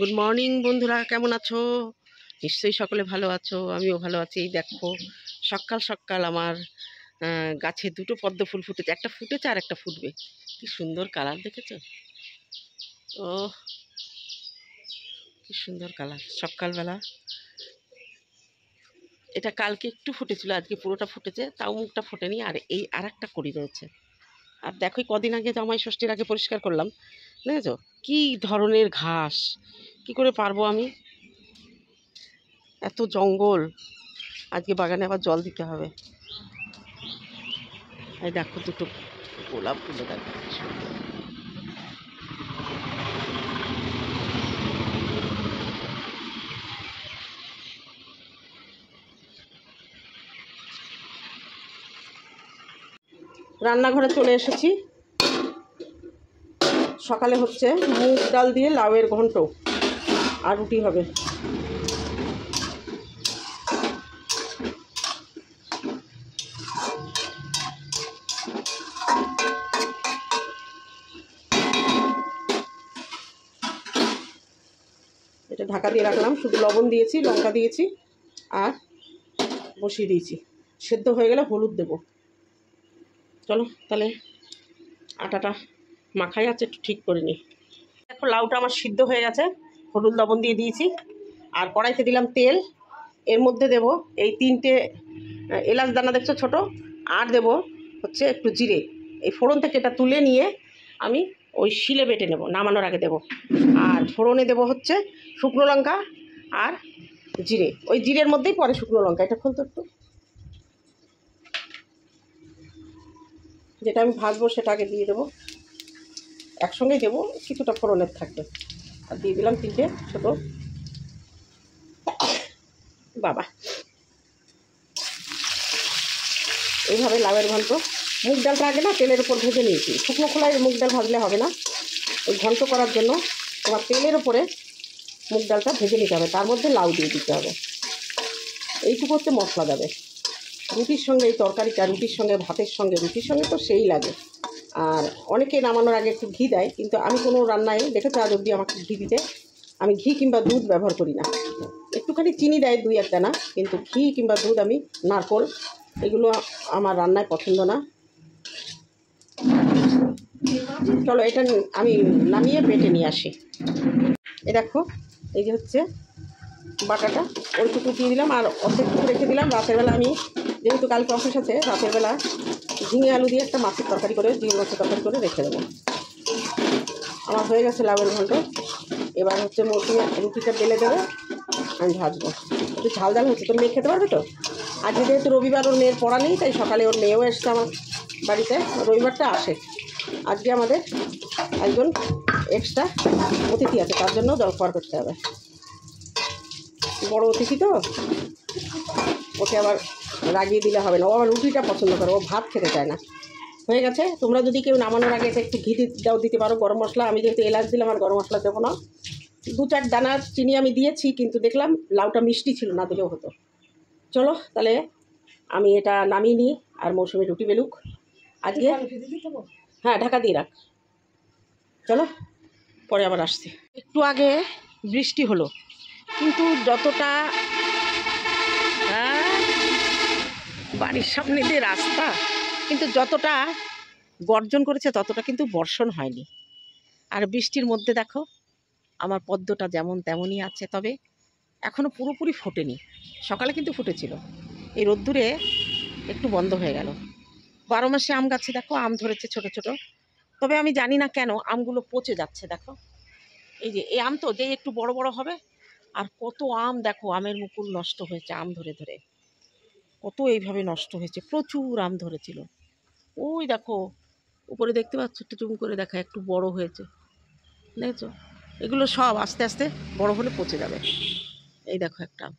Good morning বন্ধুরা, কেমন আছো? নিশ্চয়ই সকলে ভালো আছো, আমিও ভালো আছি। এই দেখো, সকাল সকাল আমার গাছে দুটো পদ্ম ফুল ফুটেছে। একটা ফুটেছে আর একটা ফুটবে। কি সুন্দর কালার, দেখেছো? ও, কি সুন্দর কালার সকালবেলা। এটা কালকে একটু ফুটেছিল, আজকে পুরোটা ফুটেছে, তাও মুখটা ফোটেনি। আর এই আর একটা কড়ি রয়েছে। আর দেখো, কদিন আগে জামাই ষষ্ঠীর আগে পরিষ্কার করলাম, দেখেছো কি ধরনের ঘাস। কি করে পারবো আমি? এত জঙ্গল। আজকে বাগানে আবার জল দিতে হবে। এই দেখো, দুটো গোলাপ ফুলে দেখো কি সুন্দর। রান্নাঘরে চলে এসেছি। সকালে হচ্ছে মুগ ডাল দিয়ে লাউয়ের ঘন্ট আর রুটি হবে। এটা ঢাকা দিয়ে রাখলাম, শুধু লবণ দিয়েছি, লঙ্কা দিয়েছি আর বসিয়ে দিয়েছি। সেদ্ধ হয়ে গেলে হলুদ দেব। চলো তাহলে আটাটা মাখাই আছে, একটু ঠিক করে নিই। দেখো, লাউটা আমার সিদ্ধ হয়ে গেছে, হলুদ লবণ দিয়ে দিয়েছি। আর কড়াইতে দিলাম তেল। এর মধ্যে দেব এই 3টে এলাচ দানা, দেখছো ছোট। আর দেব হচ্ছে একটু জিরে। এই ফোড়ন থেকে এটা তুলে নিয়ে আমি ওই শিলে বেটে নেব, নামানোর আগে দেব। আর ফোড়নে দেব হচ্ছে শুকনো লঙ্কা আর জিরে। ওই জিরের মধ্যেই পরে শুকনো লঙ্কা। এটা খুলতো একটু, যেটা আমি ভাজবো সেটা আগে দিয়ে দেবো। একসঙ্গেই দেবো, কিছুটা ফোড়নের থাকবে। আর দিয়ে দিলাম 3টে ছোটো। বাবা, এইভাবে লাউয়ের ঘন্ট। মুগ ডালটা আগে না তেলের উপর ভেজে নিয়েছি। শুকনো খোলায় মুগ ডাল ভাজলে হবে না। ওই ঘন্ট করার জন্য তোমার তেলের ওপরে মুগ ডালটা ভেজে নিতে হবে, তার মধ্যে লাউ দিয়ে দিতে হবে। এইটুকু হচ্ছে মশলা যাবে রুটির সঙ্গে। এই তরকারিটা রুটির সঙ্গে, ভাতের সঙ্গে, রুটির সঙ্গে তো সেই লাগে। আর অনেকে নামানোর আগে একটু ঘি দেয়, কিন্তু আমি কোনো রান্নায় দেখেছো আজ অবধি আমাকে ঘি দিতে। আমি ঘি কিংবা দুধ ব্যবহার করি না। একটুখানি চিনি দেয় 2-1 দানা, কিন্তু ঘি কিংবা দুধ, আমি নারকোল, এগুলো আমার রান্নায় পছন্দ না। চলো এটা আমি নামিয়ে বেটে নিয়ে আসি। এ দেখো, এই যে হচ্ছে বাটাটা, ওইটুকু দিয়ে দিলাম আর অর্ধেকটুকু রেখে দিলাম। রাতের বেলা আমি, যেহেতু কালকে অফিস আছে, রাতের বেলা ঝিঙে আলু দিয়ে একটা মাছের তরকারি করে, ডিম মাছের তরকারি করে রেখে দেবো। আমার হয়ে গেছে লাউয়ের ঘন্ট। এবার হচ্ছে মৌসুমি রুটিটা বেলে দেবো, আমি ভাজবো। একটু ঝাল ঝাল হচ্ছে। তোর মেয়ে খেতে পারবে তো? আজকে যেহেতু রবিবার, ওর মেয়ের পড়া নেই, তাই সকালে ওর মেয়েও এসছে আমার বাড়িতে। রবিবারটা আসে। আজকে আমাদের একজন এক্সট্রা অতিথি আছে, তার জন্য জলখাবার করতে হবে। বড় অতিথি তো, ওকে আবার রাগিয়ে দিলে হবে না। ও আবার রুটিটা পছন্দ করে, ও ভাত খেতে চায় না। হয়ে গেছে। তোমরা যদি কেউ নামানোর আগে এটা একটু ঘি দাও, দিতে পারো। গরম মশলা, আমি যেহেতু এলাচ দিলাম আর গরম মশলা দেবো না। 2-4 দানা চিনি আমি দিয়েছি, কিন্তু দেখলাম লাউটা মিষ্টি ছিল, না দিলেও হতো। চলো তাহলে আমি এটা নামিয়ে নিই, আর মৌসুমি রুটি বেলুক আজকে। হ্যাঁ, ঢাকা দিয়ে রাখ। চলো, পরে আবার আসছি। একটু আগে বৃষ্টি হলো, কিন্তু যতটা বাড়ির সামনে দিয়ে রাস্তা, কিন্তু যতটা গর্জন করেছে ততটা কিন্তু বর্ষণ হয়নি। আর বৃষ্টির মধ্যে দেখো আমার পদ্মটা যেমন তেমনই আছে, তবে এখনও পুরোপুরি ফোটেনি। সকালে কিন্তু ফুটেছিল, এই রোদ্দুরে একটু বন্ধ হয়ে গেল। 12 মাসে আম গাছে দেখো আম ধরেছে ছোট ছোট, তবে আমি জানি না কেন আমগুলো পচে যাচ্ছে। দেখো, এই যে এই আম তো যেই একটু বড় বড় হবে। আর কত আম দেখো, আমের মুকুল নষ্ট হয়েছে আম ধরে ধরে। কত এইভাবে নষ্ট হয়েছে, প্রচুর আম ধরেছিল। ওই দেখো উপরে দেখতে পাচ্ছ, একটু জুম করে দেখা, একটু বড় হয়েছে, দেখেছো? এগুলো সব আস্তে আস্তে বড় হলে পচে যাবে। এই দেখো একটা আম,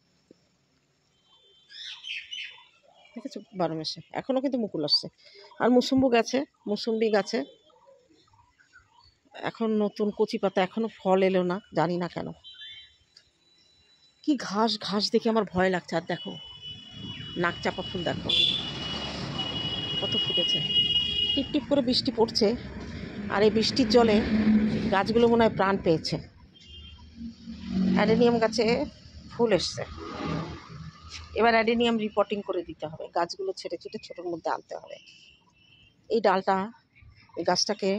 দেখেছো? 12 মাসে এখনও কিন্তু মুকুল আসছে। আর মুসুম্বি গাছে এখন নতুন কচি পাতা, এখনও ফল এলো না, জানি না কেন। কি ঘাস ঘাস দেখে আমার ভয় লাগছে। আর দেখো নাকচাপা ফুল, দেখো কত ফুটেছে। টিপ টিপ করে বৃষ্টি পড়ছে, আর এই বৃষ্টির জলে গাছগুলো মনে হয় প্রাণ পেয়েছে। অ্যাডেনিয়াম গাছে ফুল এসছে, এবার অ্যাডেনিয়াম রিপোর্টিং করে দিতে হবে, গাছগুলো ছেটে ছেটে ছোটোর মধ্যে আনতে হবে। এই ডালটা, এই গাছটাকে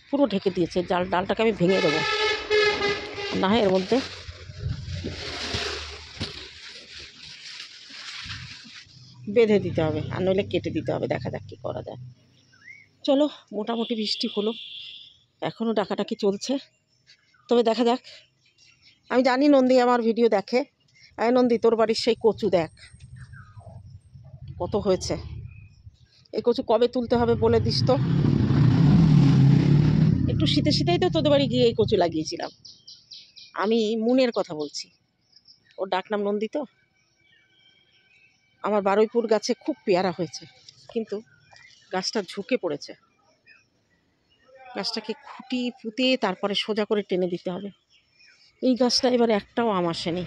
পুরো ঢেকে দিয়েছে, ডালটাকে আমি ভেঙে দেবো, না হয় এর মধ্যে বেঁধে দিতে হবে, আর নইলে কেটে দিতে হবে। দেখা যাক কী করা যায়। চলো, মোটামুটি বৃষ্টি হলো, এখনও ডাকাডাকি চলছে, তবে দেখা যাক। আমি জানি নন্দী আমার ভিডিও দেখে। নন্দী, তোর বাড়ির সেই কচু দেখ কত হয়েছে। এই কচু কবে তুলতে হবে বলে দিস তো। একটু শীতে শীতেই তো তোদের বাড়ি গিয়ে এই কচু লাগিয়েছিলাম। আমি মুনের কথা বলছি, ওর ডাকনাম নন্দী তো। আমার বারুইপুর গাছে খুব পেয়ারা হয়েছে, কিন্তু গাছটা ঝুঁকে পড়েছে। গাছটাকে খুঁটি পুঁতে তারপরে সোজা করে টেনে দিতে হবে। এই গাছটা এবার একটাও আম আসেনি,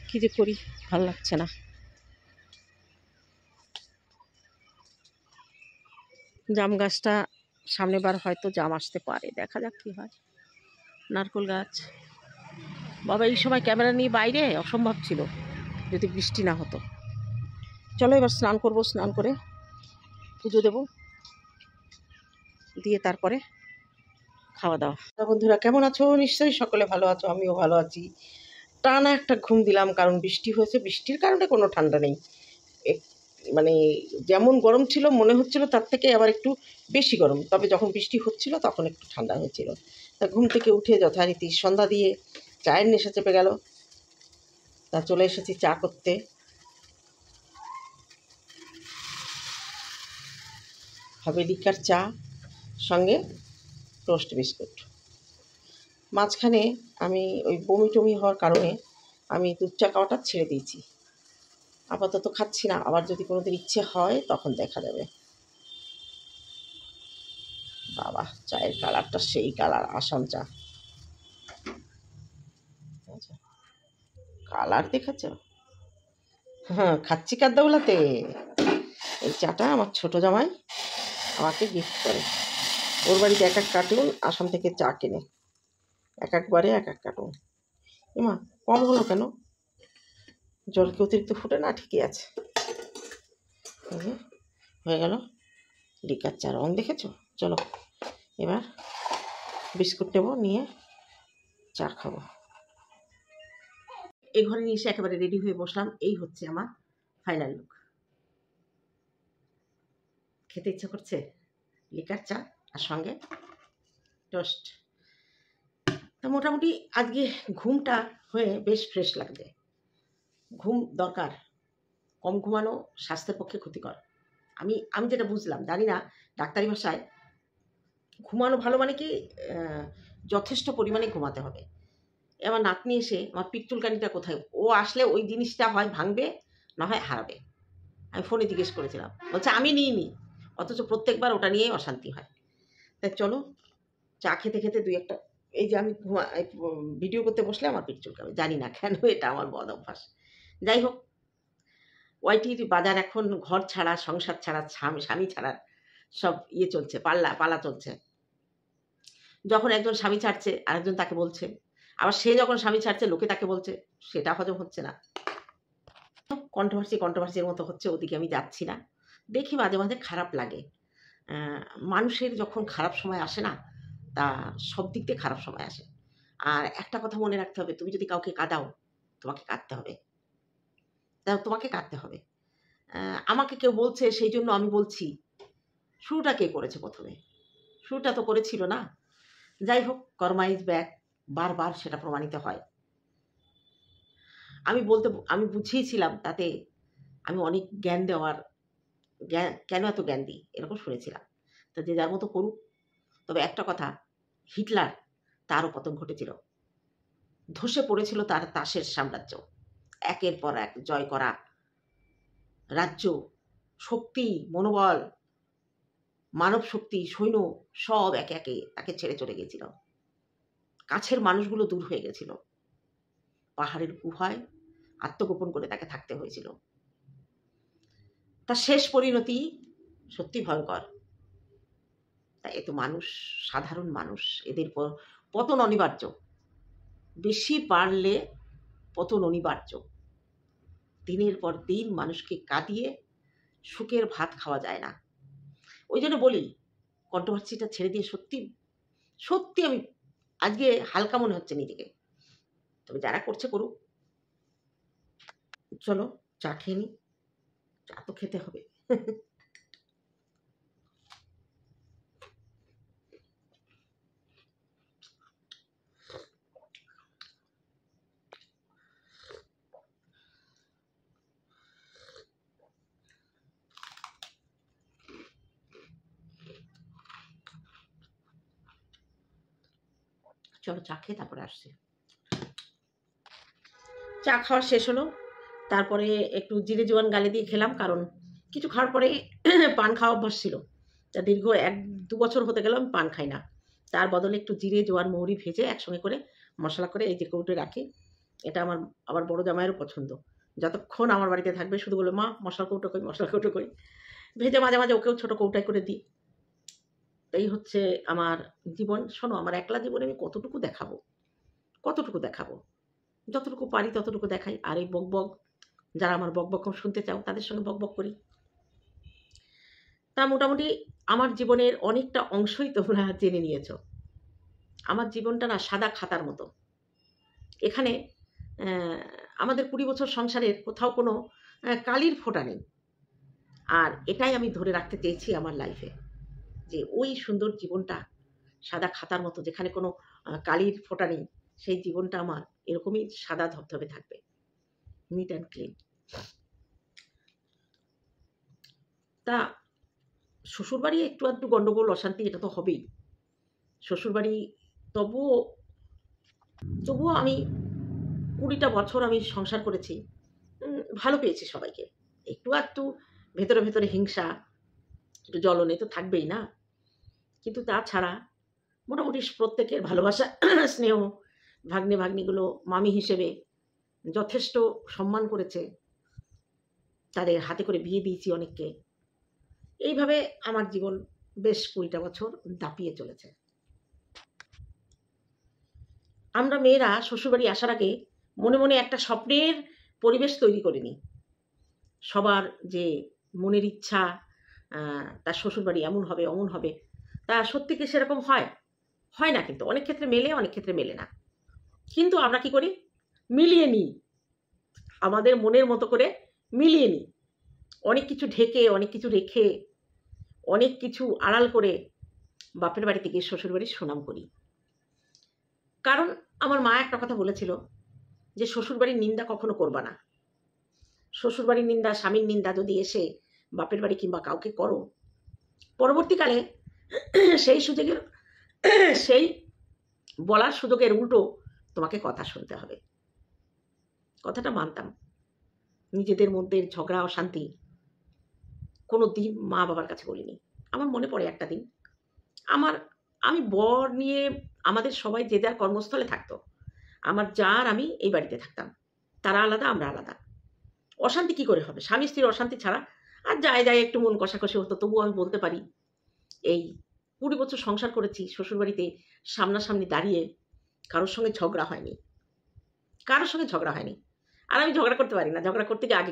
কী যে করি, ভালো লাগছে না। জাম গাছটা সামনে বার হয়তো জাম আসতে পারে, দেখা যাক কী হয়। নারকেল গাছ, বাবা এই সময় ক্যামেরা নিয়ে বাইরে অসম্ভব ছিল যদি বৃষ্টি না হতো। চলো এবার স্নান করব, স্নান করে পুজো দেব, দিয়ে তারপরে খাওয়া দাওয়া। বন্ধুরা কেমন আছো? নিশ্চয়ই সকলে ভালো আছো, আমিও ভালো আছি। টানা একটা ঘুম দিলাম, কারণ বৃষ্টি হয়েছে। বৃষ্টির কারণে কোনো ঠান্ডা নেই, মানে যেমন গরম ছিল মনে হচ্ছিল তার থেকে আবার একটু বেশি গরম। তবে যখন বৃষ্টি হচ্ছিল তখন একটু ঠান্ডা হয়েছিল। তা ঘুম থেকে উঠে যথারীতি সন্ধ্যা দিয়ে চায়ের নেশা চেপে গেল। তা চলে এসেছি চা করতে। হবে লিকার চা, সঙ্গে টোস্ট বিস্কুট। মাঝখানে আমি ওই বমি টমি হওয়ার কারণে আমি দুধ চা খাওয়াটা ছেড়ে দিয়েছি, আপাতত খাচ্ছি না। আবার যদি কোনোদিন ইচ্ছে হয় তখন দেখা যাবে। বাবা, চায়ের কালারটা সেই কালার, আসাম চা কালার দেখেছ? হ্যাঁ, খাচ্ছি কার দৌলাতে। এই চাটা আমার ছোটো জামাই আমাকে গিফট করে। ওর বাড়িতে এক এক কার্টুন আসাম থেকে চা কেনে, এক একবারে এক এক কার্টুন। এমা, কম হলো কেন? জল কি অতিরিক্ত ফুটে? না, ঠিকই আছে। হয়ে গেল লিকার চা, রং দেখেছ? চলো এবার বিস্কুট নেবো, নিয়ে চা খাবো। এই ঘরে নিয়ে এসে একেবারে রেডি হয়ে বসলাম। এই হচ্ছে আমার ফাইনাল লুক। খেতে ইচ্ছা করছে লিকার চা আর সঙ্গে টোস্ট। তা মোটামুটি আজকে ঘুমটা হয়ে বেশ ফ্রেশ লাগবে। ঘুম দরকার, কম ঘুমানো স্বাস্থ্যের পক্ষে ক্ষতিকর। আমি যেটা বুঝলাম, জানি না ডাক্তারি ভাষায় ঘুমানো ভালো মানে কি, যথেষ্ট পরিমাণে ঘুমাতে হবে। আমার নাতনি এসে আমার পিঠ চুলকানিটা কোথায়, ও আসলে ওই জিনিসটা হয় ভাঙবে না হয় হারাবে। আমি ফোনে জিজ্ঞেস করেছিলাম, বলছে আমি নিইনি, অথচ প্রত্যেকবার ওটা নিয়েই অশান্তি হয়। তাই চলো চা খেতে খেতে দুই একটা, এই যে আমি ভিডিও করতে বসলে আমার পিঠ চুলকাবে, জানি না কেন, এটা আমার বদ অভ্যাস। যাই হোক, ওয়াইটির বাজার এখন ঘর ছাড়া, সংসার ছাড়া, স্বামী ছাড়া সব চলছে, পালা চলছে। যখন একজন স্বামী ছাড়ছে আরেকজন তাকে বলছে, আবার সে যখন স্বামী ছাড়ছে লোকে তাকে বলছে, সেটা হজম হচ্ছে না। কন্ট্রোভার্সির মতো হচ্ছে, ওদিকে আমি যাচ্ছি না। দেখি মাঝে মাঝে খারাপ লাগে। মানুষের যখন খারাপ সময় আসে না, তা সব দিক দিয়ে খারাপ সময় আসে। আর একটা কথা মনে রাখতে হবে, তুমি যদি কাউকে কাঁদাও তোমাকে কাঁদতে হবে, তোমাকে কাঁদতে হবে। আমাকে কেউ বলছে সেই জন্য আমি বলছি, শুরুটা কে করেছে? প্রথমে শুরুটা তো করেছিল না। যাই হোক, কর্মা ইজ ব্যাক, বারবার সেটা প্রমাণিত হয়। আমি বুঝিয়েছিলাম, তাতে আমি অনেক জ্ঞান দেওয়ার, কেন এত জ্ঞান দিই এরকম শুনেছিলাম। তো যে যার মতো করুক। তবে একটা কথা, হিটলার, তারও পতন ঘটেছিল, ধসে পড়েছিল তার তাসের সাম্রাজ্য। একের পর এক জয় করা রাজ্য, শক্তি, মনোবল, মানব শক্তি, সৈন্য সব একে একে তাকে ছেড়ে চলে গেছিল। কাছের মানুষগুলো দূর হয়ে গেছিল, পাহাড়ের গুহায় আত্মগোপন করে তাকে থাকতে হয়েছিল। তার শেষ পরিণতি সত্যি ভয়ঙ্কর। তাই এত মানুষ, সাধারণ মানুষ, এদের পতন অনিবার্য। বেশি বাড়লে পতন অনিবার্য। দিনের পর দিন মানুষকে কাঁদিয়ে সুখের ভাত খাওয়া যায় না। ওই জন্য বলি, কন্ট্রোভার্সিটা ছেড়ে দিয়ে সত্যি সত্যি আমি আজকে হালকা মনে হচ্ছে নিজেকে। তবে যারা করছে করুক। চলো চা খেয়ে নি, চা তো খেতে হবে। চলো চা খেয়ে তারপরে আসছি। চা খাওয়া শেষ হলো, তারপরে একটু জিরে জোয়ান গালে দিয়ে খেলাম, কারণ কিছু খাওয়ার পরে পান খাওয়া অভ্যাস ছিল। তা দীর্ঘ 1-2 বছর হতে গেল আমি পান খাই না। তার বদলে একটু জিরে জোয়ান মৌরি ভেজে একসঙ্গে করে মশলা করে এই যে কৌটো রাখি। এটা আমার বড় জামাইয়েরও পছন্দ। যতক্ষণ আমার বাড়িতে থাকবে শুধু বলে, মা মশলা কৌটো কই, মশলা কৌটো কই। ভেজে মাঝে মাঝে ওকেও ছোটো কৌটায় করে দিই। এই হচ্ছে আমার জীবন। শোনো, আমার একলা জীবনে আমি কতটুকু দেখাবো, যতটুকু পারি ততটুকু দেখাই। আর এই বকবক, যারা আমার বকবক শুনতে চাও তাদের সঙ্গে বকবক করি। তা মোটামুটি আমার জীবনের অনেকটা অংশই তোমরা জেনে নিয়েছো। আমার জীবনটা না সাদা খাতার মতো। এখানে আমাদের 20 বছর সংসারের কোথাও কোনো কালির ফোঁটা নেই। আর এটাই আমি ধরে রাখতে চেয়েছি আমার লাইফে, যে ওই সুন্দর জীবনটা সাদা খাতার মতো, যেখানে কোনো কালির ফোঁটা নেই, সেই জীবনটা আমার এরকমই সাদা ধবধবে থাকবে, নিট অ্যান্ড ক্লিন। তা শ্বশুরবাড়ি একটু আধটু গণ্ডগোল অশান্তি এটা তো হবেই। শ্বশুরবাড়ি তবুও আমি 20টা বছর আমি সংসার করেছি, ভালো পেয়েছি সবাইকে। একটু আধটু ভেতরে ভেতরে হিংসা, একটু জ্বলনে তো থাকবেই না, কিন্তু তাছাড়া মোটামুটি প্রত্যেকের ভালোবাসা স্নেহ, ভাগ্নে ভাগ্নিগুলো মামি হিসেবে যথেষ্ট সম্মান করেছে, তাদের হাতে করে বিয়ে দিয়েছি অনেককে। এইভাবে আমার জীবন বেশ 20টা বছর দাপিয়ে চলেছে। আমরা মেয়েরা শ্বশুরবাড়ি আসার আগে মনে মনে একটা স্বপ্নের পরিবেশ তৈরি করে নিই। সবার যে মনের ইচ্ছা, তার শ্বশুরবাড়ি এমন হবে অমন হবে, তা সত্যি কি সেরকম হয়? হয় না, কিন্তু অনেক ক্ষেত্রে মেলে, অনেক ক্ষেত্রে মেলে না। কিন্তু আমরা কি করি? মিলিয়ে নিই, আমাদের মনের মতো করে মিলিয়ে নিই। অনেক কিছু ঢেকে, অনেক কিছু রেখে, অনেক কিছু আড়াল করে বাপের বাড়িতে গিয়ে শ্বশুরবাড়ির সুনাম করি। কারণ আমার মা একটা কথা বলেছিল, যে শ্বশুরবাড়ির নিন্দা কখনো করবা না। শ্বশুরবাড়ির নিন্দা, স্বামীর নিন্দা যদি এসে বাপের বাড়ি কিংবা কাউকে করো, পরবর্তীকালে সেই বলার সুযোগের উল্টো তোমাকে কথা শুনতে হবে। কথাটা মানতাম। নিজেদের মধ্যে ঝগড়া অশান্তি কোনো দিন মা বাবার কাছে বলিনি। আমার মনে পড়ে একটা দিন, আমি বর নিয়ে আমাদের সবাই যে যার কর্মস্থলে থাকতো। আমার যা আর আমি এই বাড়িতে থাকতাম, তারা আলাদা, আমরা আলাদা। অশান্তি কি করে হবে? স্বামী স্ত্রীর অশান্তি ছাড়া আর যায় একটু মন কষাকষি হতো, তবুও আমি বলতে পারি এই 20 বছর সংসার করেছি, শ্বশুরবাড়িতে সামনাসামনি দাঁড়িয়ে কারোর সঙ্গে ঝগড়া হয়নি। আর আমি ঝগড়া করতে পারি না। ঝগড়া করতে গিয়ে আগে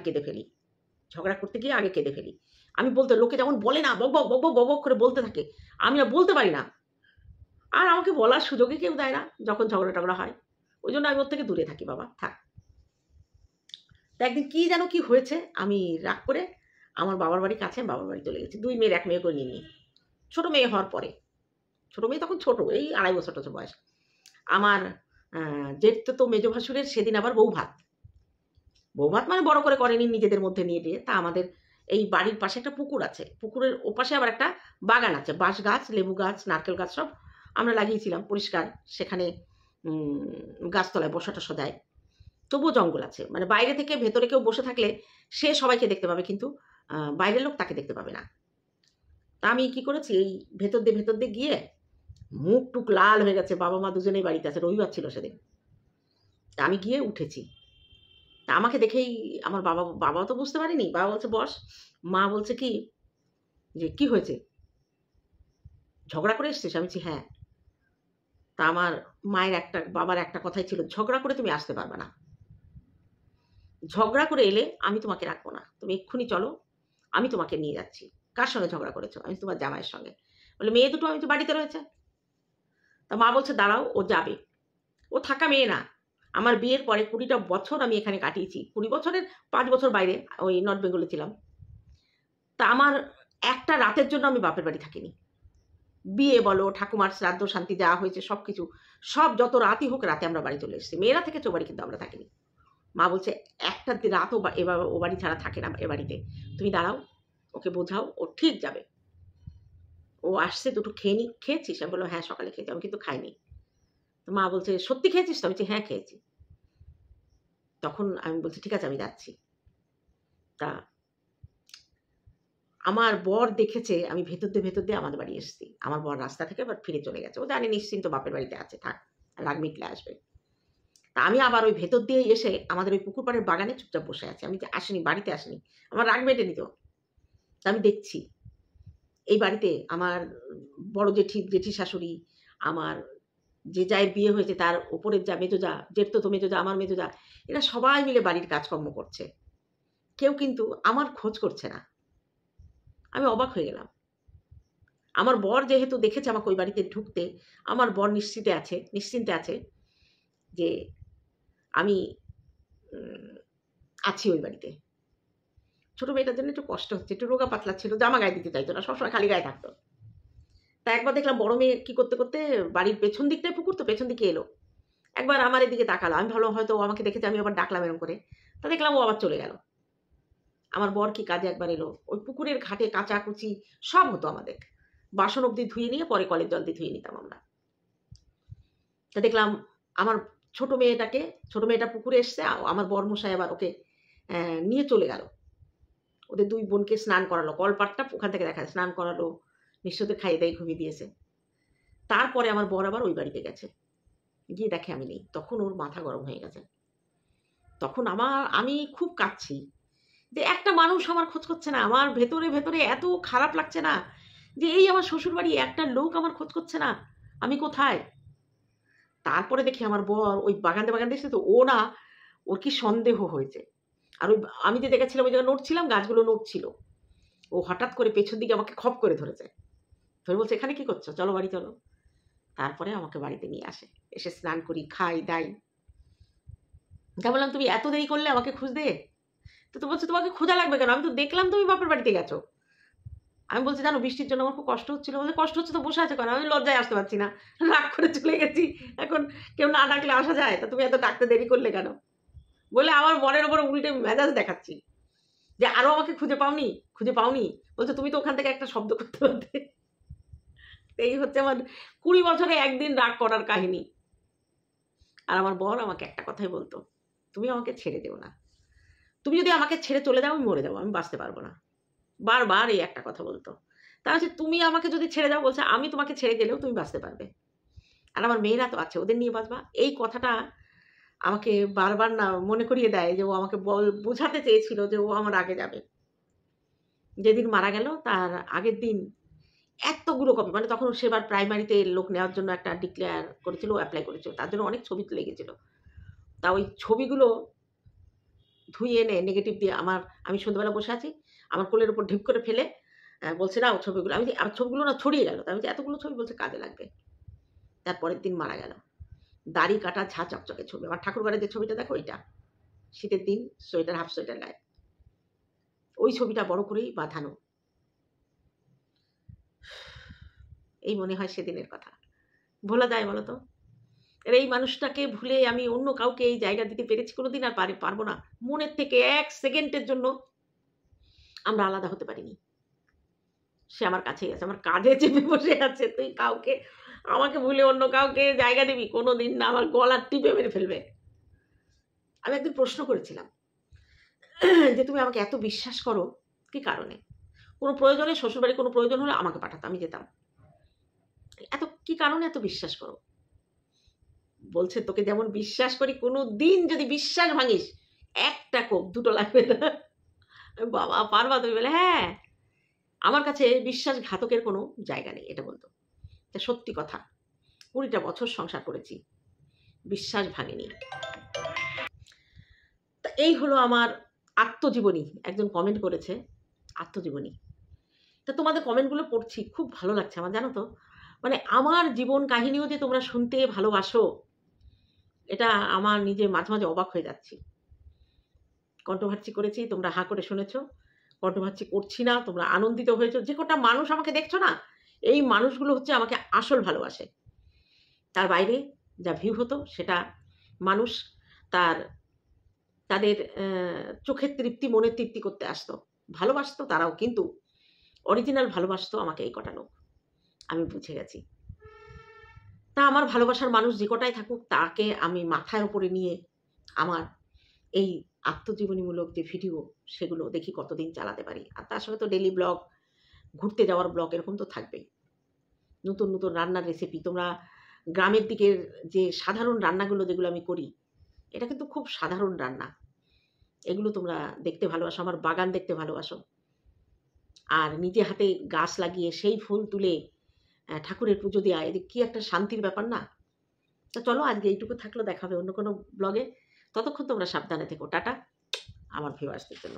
কেঁদে ফেলি। আমি বলতে, লোকে যেমন বলে না, বক বক করে বলতে থাকে, আমি আর বলতে পারি না। আর আমাকে বলার সুযোগই কেউ দেয় না যখন ঝগড়া টগড়া হয়। ওই জন্য আমি ওর থেকে দূরে থাকি। বাবা থাক। একদিন কি যেন কি হয়েছে, আমি রাগ করে আমার বাবার বাড়ির কাছে বাবার বাড়ি চলে গেছি। 2 মেয়ের 1 মেয়ে করে নিয়ে। ছোট মেয়ে হওয়ার পরে, ছোট মেয়ে তখন ছোট, এই 2.5 বছর বয়স। আমার জেঠতো তো মেজ ভাসুরের সেদিন আবার বউ ভাত মানে বড় করে করেনি, নিজেদের মধ্যে নিয়ে দিয়ে। তা আমাদের এই বাড়ির পাশে একটা পুকুর আছে, পুকুরের ওপাশে আবার একটা বাগান আছে, বাঁশ গাছ, লেবু গাছ, নারকেল গাছ সব আমরা লাগিয়েছিলাম পরিষ্কার। সেখানে গাছতলায় বসা টসা দেয়, তবুও জঙ্গল আছে। মানে বাইরে থেকে ভেতরে কেউ বসে থাকলে সে সবাইকে দেখতে পাবে, কিন্তু বাইরের লোক তাকে দেখতে পাবে না। তা আমি কি করেছি, এই ভেতর দিয়ে গিয়ে মুখ টুক লাল হয়ে গেছে, বাবা মা দুজনেই বাড়িতে আছে, রবিবার ছিল সেদিন। তা আমি গিয়ে উঠেছি। তা আমাকে দেখেই আমার বাবা তো বুঝতে পারিনি। বাবা বলছে বস। মা বলছে কি, যে কি হয়েছে, ঝগড়া করে এসছিস? আমি বলছি হ্যাঁ। তা আমার বাবার একটা কথাই ছিল, ঝগড়া করে তুমি আসতে পারবে না, ঝগড়া করে এলে আমি তোমাকে রাখবো না, তুমি এক্ষুনি চলো, আমি তোমাকে নিয়ে যাচ্ছি। কার সঙ্গে ঝগড়া করেছো? আমি তোমার জামাইয়ের সঙ্গে। বলে মেয়ে দুটো আমি তো বাড়িতে রয়েছে। তা মা বলছে দাঁড়াও, ও যাবে, ও থাকা মেয়ে না। আমার বিয়ের পরে 20টা বছর আমি এখানে কাটিয়েছি, 20 বছরের 5 বছর বাইরে ওই নর্থ বেঙ্গলে ছিলাম। তা আমার একটা রাতের জন্য আমি বাপের বাড়ি থাকিনি। বিয়ে বলো, ঠাকুমার শ্রাদ্ধ শান্তি যা হয়েছে সব কিছু, সব যত রাতই হোক রাতে আমরা বাড়ি চলে এসেছি, মেয়েরা থেকেছে ও বাড়ি, কিন্তু আমরা থাকিনি। মা বলছে একটা রাতও এবার ও বাড়ি ছাড়া থাকে না এ বাড়িতে, তুমি দাঁড়াও, ওকে বোঝাও, ও ঠিক যাবে। ও আসছে, দুটো খেয়ে নি। খেয়েছিস? আমি বললাম হ্যাঁ সকালে খেয়েছি, আমি কিন্তু খাইনি। তো মা বলছে সত্যি খেয়েছিস তো? আমি বলছি হ্যাঁ খেয়েছি। তখন আমি বলছি ঠিক আছে আমি যাচ্ছি। তা আমার বর দেখেছে আমি ভেতর দিয়ে আমাদের বাড়ি এসেছি। আমার বর রাস্তা থেকে আবার ফিরে চলে গেছে, ও জানে নিশ্চিন্ত বাপের বাড়িতে আছে, থাক, রাগ মিটলে আসবে। তা আমি আবার ওই ভেতর দিয়ে এসে আমাদের ওই পুকুর পাড়ের বাগানে চুপচাপ বসে আছি, আমি যে আসিনি, বাড়িতে আসিনি, আমার রাগ মেটেনি তো। তা আমি দেখছি এই বাড়িতে আমার বড় জেঠি শাশুড়ি, আমার যে যাই বিয়ে হয়েছে তার ওপরের যা মেজোজা, জেঠতো মেজোজা, আমার মেজোজা, এরা সবাই মিলে বাড়ির কাজকর্ম করছে, কেউ কিন্তু আমার খোঁজ করছে না। আমি অবাক হয়ে গেলাম। আমার বর যেহেতু দেখেছে আমাকে ওই বাড়িতে ঢুকতে, আমার বর নিশ্চিন্তে আছে যে আমি আছি ওই বাড়িতে। ছোট মেয়েটার জন্য একটু কষ্ট হচ্ছে, একটু রোগা পাতলা ছিল, জামা গায়ে দিতে চাইতো না, সবসময় খালি গায়ে থাকতো। তা একবার দেখলাম বড় মেয়ে কি করতে করতে বাড়ির পেছন দিকটায় পুকুর, তো পেছন দিকে এলো, একবার আমার এদিকে তাকালো, আমি ভাবলাম হয়তো ও আমাকে দেখেছে, আমি আবার ডাকলাম এরকম করে। তা দেখলাম ও আবার চলে গেল। আমার বর কি কাজে একবার এলো, ওই পুকুরের ঘাটে কাচাকুচি সব হতো আমাদের, বাসন অব্দি ধুয়ে নিয়ে পরে কলের জল দিয়ে ধুয়ে নিতাম আমরা। তা দেখলাম আমার ছোট মেয়েটা পুকুরে এসছে, আমার বরমশাই আবার ওকে নিয়ে চলে গেল, ওদের দুই বোনকে স্নান করালো, কলপাটটা ওখান থেকে দেখা যায়, স্নান করালো, নিশ্চয়ই খাইয়ে দাইয়ে ঘুমিয়ে দিয়েছে। তারপরে আমার বর আবার ওই বাড়িতে গেছে, গিয়ে দেখে আমি নেই, তখন ওর মাথা গরম হয়ে গেছে। তখন আমি খুব কাঁদছি যে একটা মানুষ আমার খোঁজ করছে না, আমার ভেতরে এত খারাপ লাগছে না যে এই আমার শ্বশুর বাড়ি একটা লোক আমার খোঁজ করছে না, আমি কোথায়। তারপরে দেখি আমার বর ওই বাগান দেখছে তো, ও না, ওর কি সন্দেহ হয়েছে। আর ওই আমি যে দেখেছিলাম ওই জায়গায় নড়ছিলাম, গাছগুলো নড়ছিল, ও হঠাৎ করে পেছন দিকে আমাকে খপ করে ধরেছে, ধরে বলছে এখানে কি করছো, চলো বাড়ি চলো। তারপরে আমাকে বাড়িতে নিয়ে আসে, এসে স্নান করি, খাই দাই। তা বললাম তুমি এত দেরি করলে আমাকে খুঁজতে? তো বলছে তোমাকে খোঁজা লাগবে কেন, আমি তো দেখলাম তুমি বাপের বাড়িতে গেছো। আমি বলছি জানো বৃষ্টির জন্য আমার খুব কষ্ট হচ্ছিল, বলে কষ্ট হচ্ছে তো বসে আছে কেন, আমি লজ্জায় আসতে পারছি না, রাগ করে চলে গেছি, এখন কেউ না ডাকলে আসা যায়, তা তুমি এত ডাকতে দেরি করলে কেন, বলে আমার মনের ওপর উল্টে মেজাজ দেখাচ্ছি যে আরো আমাকে খুঁজে পাওনি। বলছে তুমি তো ওখান থেকে একটা শব্দ করতে পারতে। এই হচ্ছে আমার 20 বছরে একদিন রাগ করার কাহিনী। আর আমার বর আমাকে একটা কথাই বলতো, তুমি আমাকে ছেড়ে দেও না, তুমি যদি আমাকে ছেড়ে চলে যাও আমি মরে যাবো, আমি বাঁচতে পারবো না, বারবার এই একটা কথা বলতো। তা হচ্ছে তুমি আমাকে যদি ছেড়ে যাও, বলছে আমি তোমাকে ছেড়ে গেলেও তুমি বাঁচতে পারবে, আর আমার মেয়েরা তো আছে, ওদের নিয়ে বাঁচবা। এই কথাটা আমাকে বারবার না মনে করিয়ে দেয় যে ও আমাকে বোঝাতে চেয়েছিল যে ও আমার আগে যাবে। যেদিন মারা গেল তার আগের দিন এতগুলো কপি, মানে তখন সেবার প্রাইমারিতে লোক নেওয়ার জন্য একটা ডিক্লেয়ার করেছিল, অ্যাপ্লাই করেছিল, তার জন্য অনেক ছবি তুলে গেছিল। তা ওই ছবিগুলো ধুয়ে এনে নেগেটিভ দিয়ে আমি সন্ধ্যাবেলা বসে আছি, আমার কোলের উপর ঢিপ করে ফেলে বলছে না ও ছবিগুলো, আমার ছবিগুলো না ছড়িয়ে গেল, আমি যে এতগুলো ছবি, বলছে কাজে লাগবে। তারপরের দিন মারা গেল, দাড়ি কাটা ঝা চকচকে ছবি, আমার ঠাকুর ঘরে যে ছবিটা দেখো ওইটা, শীতের দিন সোয়েটার, হাফ সোয়েটার গায়ে, ওই ছবিটা বড় করেই বাঁধানো। এই মনে হয় সেদিনের কথা, ভোলা যায় বলো তো? আর এই মানুষটাকে ভুলে আমি অন্য কাউকে এই জায়গা দিতে পেরেছি কোনোদিন, আর পারবো না। মনের থেকে 1 সেকেন্ডের জন্য আমরা আলাদা হতে পারিনি। সে আমার কাছেই আছে, আমার কাঁধে চেপে বসে আছে, তুই আমাকে ভুলে অন্য কাউকে জায়গা দিবি কোনোদিন না, আমার গলা টিপে মেরে ফেলবে। আমি একদিন প্রশ্ন করেছিলাম যে তুমি আমাকে এত বিশ্বাস করো কি কারণে? কোনো প্রয়োজনে, শ্বশুরবাড়ি কোনো প্রয়োজন হলে আমাকে পাঠাতো, আমি যেতাম, কি কারণে এত বিশ্বাস করো? বলছে তোকে যেমন বিশ্বাস করি, কোনো দিন যদি বিশ্বাস ভাঙিস একটা কোপ, দুটো লাগবে না। বাবা পারবা তুমি? বলে হ্যাঁ, আমার কাছে বিশ্বাসঘাতকের কোনো জায়গা নেই, এটা বলতো। সত্যি কথা, 20টা বছর সংসার করেছি, বিশ্বাস ভাঙেনি। তা এই হলো আমার আত্মজীবনী। একজন কমেন্ট করেছে আত্মজীবনী। তা তোমাদের কমেন্টগুলো পড়ছি, খুব ভালো লাগছে আমার, জানো তো। মানে আমার জীবন কাহিনীও যে তোমরা শুনতে ভালোবাসো, এটা আমার নিজে মাঝে মাঝে অবাক হয়ে যাচ্ছি। কণ্ঠভার্চি করেছি, তোমরা হাঁ করে শুনেছো। কণ্ঠভার্চি করছি না, তোমরা আনন্দিত হয়েছো। যে কটা মানুষ আমাকে দেখছো না, এই মানুষগুলো হচ্ছে আমাকে আসল ভালোবাসে। তার বাইরে যা ভিউ হতো সেটা মানুষ তাদের চোখের তৃপ্তি, মনের তৃপ্তি করতে আসতো, ভালোবাসতো তারাও, কিন্তু অরিজিনাল ভালোবাসতো আমাকে এই কটা লোক। আমি বুঝে গেছি। তা আমার ভালোবাসার মানুষ যে কটাই থাকুক, তাকে আমি মাথার উপরে নিয়ে আমার এই আত্মজীবনীমূলক যে ভিডিও, সেগুলো দেখি কতদিন চালাতে পারি। আর তার সঙ্গে তো ডেইলি ব্লগ, ঘুরতে যাওয়ার ব্লগ, এরকম তো থাকবেই। নতুন নতুন রান্নার রেসিপি, তোমরা গ্রামের দিকের যে সাধারণ রান্নাগুলো যেগুলো আমি করি, এটা কিন্তু খুব সাধারণ রান্না, এগুলো তোমরা দেখতে ভালোবাসো, আমার বাগান দেখতে ভালোবাসো। আর নিজে হাতে গাছ লাগিয়ে সেই ফুল তুলে ঠাকুরের পুজো দেওয়া, এদিক কি একটা শান্তির ব্যাপার না। তো চলো আজকে এইটুকু থাকলো, দেখা হবে অন্য কোনো ব্লগে। ততক্ষণ তোমরা সাবধানে থেকো। টাটা আমার ভিউয়ার্সদের জন্য।